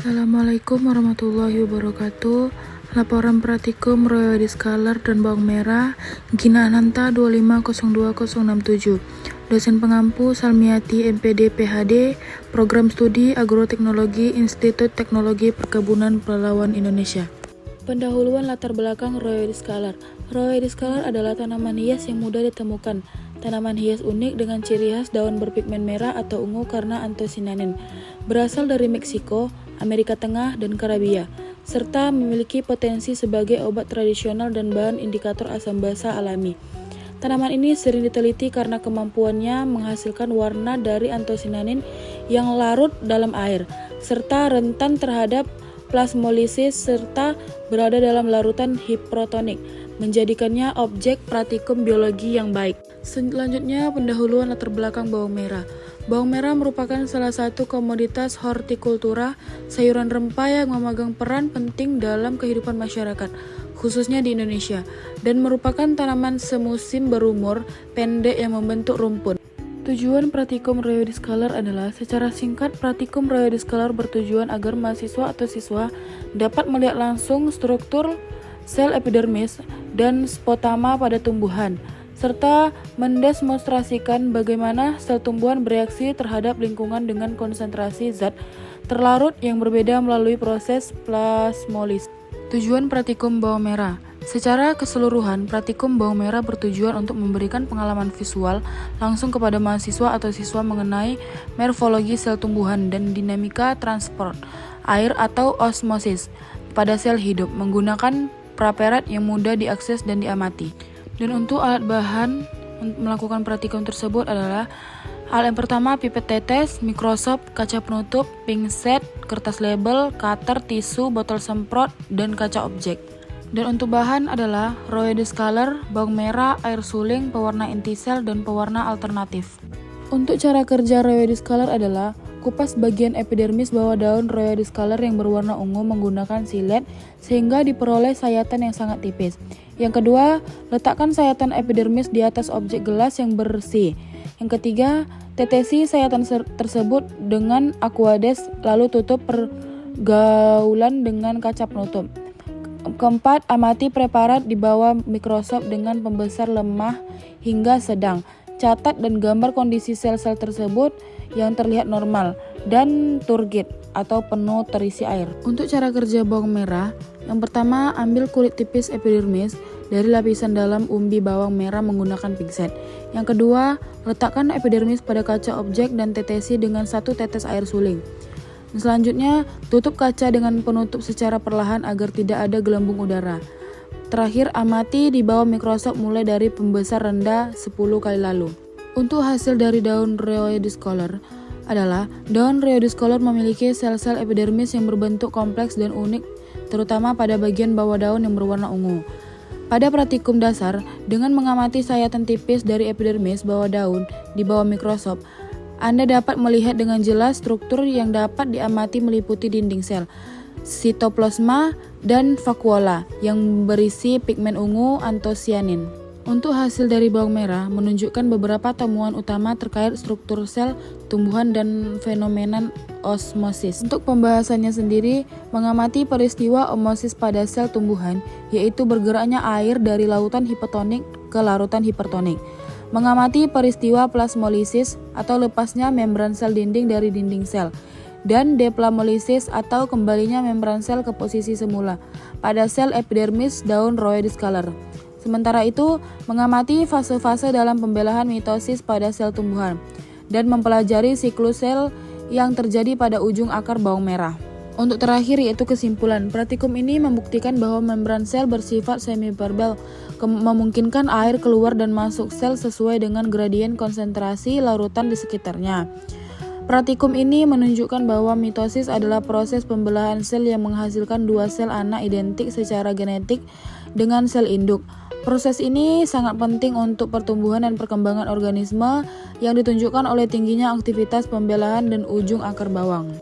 Assalamualaikum warahmatullahi wabarakatuh. Laporan praktikum Royal Scholar dan Bawang Merah Gina Ananta 2502067. Dosen pengampu Salmiati MPD PhD, Program Studi Agroteknologi Institut Teknologi Perkebunan Pelalawan Indonesia. Pendahuluan latar belakang Royal Scholar. Royal Scholar adalah tanaman hias yang mudah ditemukan. Tanaman hias unik dengan ciri khas daun berpigmen merah atau ungu karena antosianin. Berasal dari Meksiko, Amerika Tengah, dan Karibia, serta memiliki potensi sebagai obat tradisional dan bahan indikator asam basa alami. Tanaman ini sering diteliti karena kemampuannya menghasilkan warna dari antosianin yang larut dalam air, serta rentan terhadap plasmolisis serta berada dalam larutan hipertonik, menjadikannya objek praktikum biologi yang baik. Selanjutnya, pendahuluan latar belakang bawang merah. Bawang merah merupakan salah satu komoditas hortikultura, sayuran rempah yang memegang peran penting dalam kehidupan masyarakat, khususnya di Indonesia, dan merupakan tanaman semusim berumur pendek yang membentuk rumput. Tujuan praktikum Royal Scholar adalah, secara singkat, praktikum Royal Scholar bertujuan agar mahasiswa atau siswa dapat melihat langsung struktur sel epidermis dan spotama pada tumbuhan, serta mendemonstrasikan bagaimana sel tumbuhan bereaksi terhadap lingkungan dengan konsentrasi zat terlarut yang berbeda melalui proses plasmolisis. Tujuan praktikum bawang merah. Secara keseluruhan, praktikum bawang merah bertujuan untuk memberikan pengalaman visual langsung kepada mahasiswa atau siswa mengenai morfologi sel tumbuhan dan dinamika transport air atau osmosis pada sel hidup menggunakan praperat yang mudah diakses dan diamati. Dan untuk alat bahan untuk melakukan praktikum tersebut adalah alat yang pertama, pipet tetes, mikrosop, kaca penutup, pinset, kertas label, cutter, tisu, botol semprot, dan kaca objek. Dan untuk bahan adalah Royal Scholar, bawang merah, air suling, pewarna inti sel, dan pewarna alternatif. Untuk cara kerja Royal Scholar adalah kupas bagian epidermis bawah daun Royal Scholar yang berwarna ungu menggunakan silet sehingga diperoleh sayatan yang sangat tipis. Yang kedua, letakkan sayatan epidermis di atas objek gelas yang bersih. Yang ketiga, tetesi sayatan tersebut dengan aqueous lalu tutup pergaulan dengan kaca penutup. Keempat, amati preparat di bawah mikroskop dengan pembesar lemah hingga sedang. Catat dan gambar kondisi sel-sel tersebut yang terlihat normal dan turgid atau penuh terisi air. Untuk cara kerja bawang merah, yang pertama, ambil kulit tipis epidermis dari lapisan dalam umbi bawang merah menggunakan pinset. Yang kedua, letakkan epidermis pada kaca objek dan tetesi dengan 1 tetes air suling. Selanjutnya, tutup kaca dengan penutup secara perlahan agar tidak ada gelembung udara. Terakhir, amati di bawah mikroskop mulai dari pembesar rendah 10 kali lalu. Untuk hasil dari daun Royal Scholar adalah, daun Royal Scholar memiliki sel-sel epidermis yang berbentuk kompleks dan unik, terutama pada bagian bawah daun yang berwarna ungu. Pada praktikum dasar, dengan mengamati sayatan tipis dari epidermis bawah daun di bawah mikroskop, Anda dapat melihat dengan jelas struktur yang dapat diamati meliputi dinding sel, sitoplasma, dan vakuola yang berisi pigmen ungu antosianin. Untuk hasil dari bawang merah menunjukkan beberapa temuan utama terkait struktur sel tumbuhan dan fenomena osmosis. Untuk pembahasannya sendiri, mengamati peristiwa osmosis pada sel tumbuhan, yaitu bergeraknya air dari larutan hipertonik ke larutan hipertonik. Mengamati peristiwa plasmolisis atau lepasnya membran sel dinding dari dinding sel, dan deplasmolisis atau kembalinya membran sel ke posisi semula pada sel epidermis daun Royal Scholar. Sementara itu, mengamati fase-fase dalam pembelahan mitosis pada sel tumbuhan dan mempelajari siklus sel yang terjadi pada ujung akar bawang merah. Untuk terakhir yaitu kesimpulan, praktikum ini membuktikan bahwa membran sel bersifat semi-permeabel, memungkinkan air keluar dan masuk sel sesuai dengan gradien konsentrasi larutan di sekitarnya. Praktikum ini menunjukkan bahwa mitosis adalah proses pembelahan sel yang menghasilkan 2 sel anak identik secara genetik dengan sel induk. Proses ini sangat penting untuk pertumbuhan dan perkembangan organisme yang ditunjukkan oleh tingginya aktivitas pembelahan dan ujung akar bawang.